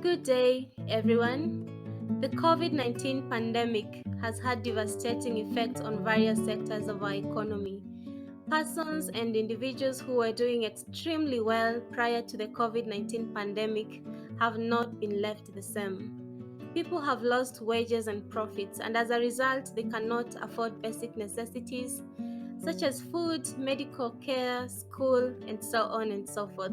Good day, everyone. The COVID-19 pandemic has had devastating effects on various sectors of our economy. Persons and individuals who were doing extremely well prior to the COVID-19 pandemic have not been left the same. People have lost wages and profits, and as a result, they cannot afford basic necessities such as food, medical care, school, and so on and so forth.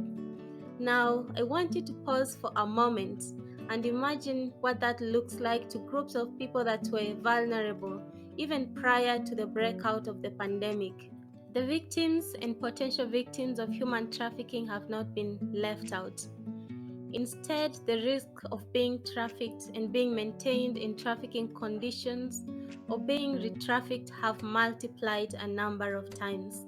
Now, I want you to pause for a moment and imagine what that looks like to groups of people that were vulnerable even prior to the breakout of the pandemic. The victims and potential victims of human trafficking have not been left out. Instead, the risk of being trafficked and being maintained in trafficking conditions or being re-trafficked have multiplied a number of times.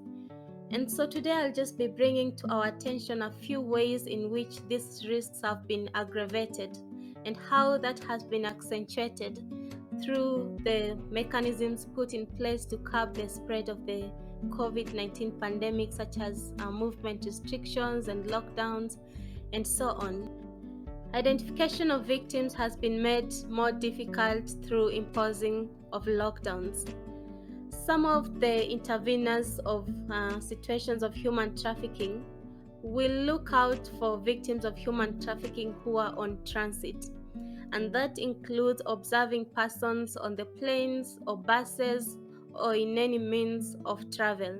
And so today I'll just be bringing to our attention a few ways in which these risks have been aggravated and how that has been accentuated through the mechanisms put in place to curb the spread of the COVID-19 pandemic, such as movement restrictions and lockdowns and so on. Identification of victims has been made more difficult through imposing of lockdowns. Some of the interveners of situations of human trafficking will look out for victims of human trafficking who are on transit, and that includes observing persons on the planes or buses or in any means of travel.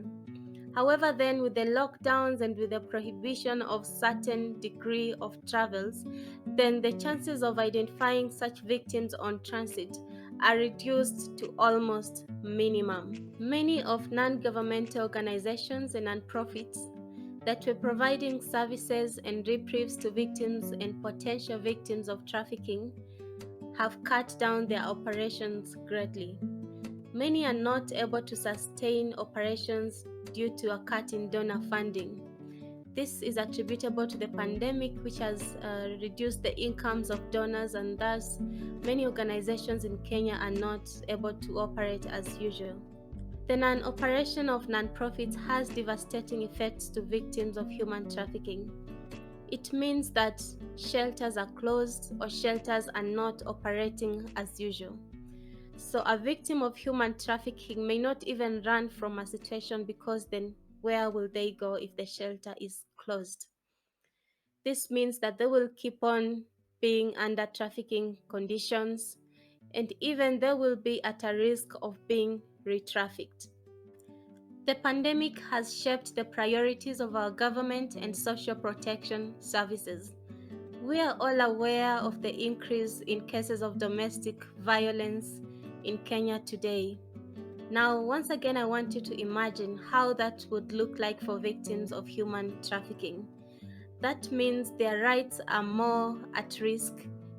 However, then with the lockdowns and with the prohibition of certain degree of travels, then the chances of identifying such victims on transit are reduced to almost minimum. Many of non-governmental organizations and nonprofits that were providing services and reprieves to victims and potential victims of trafficking have cut down their operations greatly. Many are not able to sustain operations due to a cut in donor funding. This is attributable to the pandemic, which has reduced the incomes of donors, and thus many organizations in Kenya are not able to operate as usual. The non-operation of nonprofits has devastating effects to victims of human trafficking. It means that shelters are closed or shelters are not operating as usual. So a victim of human trafficking may not even run from a situation, because then where will they go if the shelter is closed? This means that they will keep on being under trafficking conditions, and even they will be at a risk of being re-trafficked. The pandemic has shaped the priorities of our government and social protection services. We are all aware of the increase in cases of domestic violence in Kenya today. Now, once again, I want you to imagine how that would look like for victims of human trafficking. That means their rights are more at risk.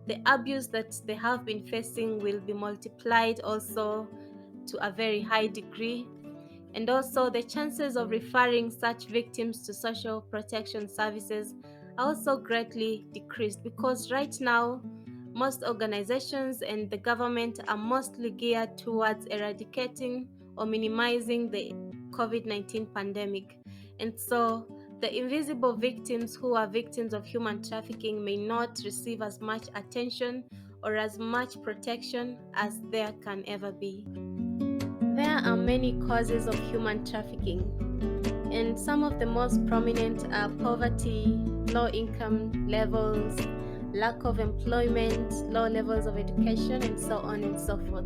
The abuse that they have been facing will be multiplied also to a very high degree. And also the chances of referring such victims to social protection services are also greatly decreased, because right now most organizations and the government are mostly geared towards eradicating or minimizing the COVID-19 pandemic. And so the invisible victims who are victims of human trafficking may not receive as much attention or as much protection as there can ever be. There are many causes of human trafficking, and some of the most prominent are poverty, low income levels, lack of employment, low levels of education, and so on and so forth.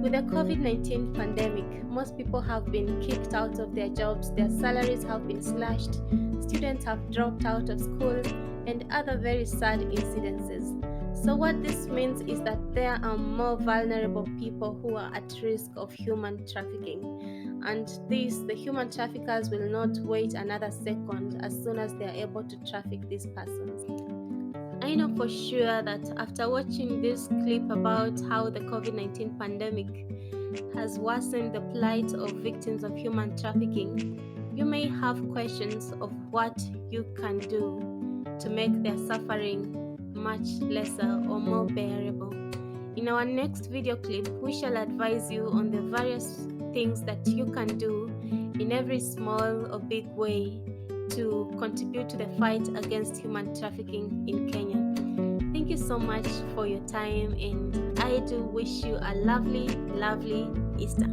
With the COVID-19 pandemic, most people have been kicked out of their jobs, their salaries have been slashed, students have dropped out of school, and other very sad incidences. So what this means is that there are more vulnerable people who are at risk of human trafficking. And the human traffickers will not wait another second as soon as they are able to traffic these persons. I know for sure that after watching this clip about how the COVID-19 pandemic has worsened the plight of victims of human trafficking, you may have questions of what you can do to make their suffering much lesser or more bearable. In our next video clip, we shall advise you on the various things that you can do in every small or big way to contribute to the fight against human trafficking in Kenya. Thank you you so much for your time, and I do wish you a lovely, lovely Easter.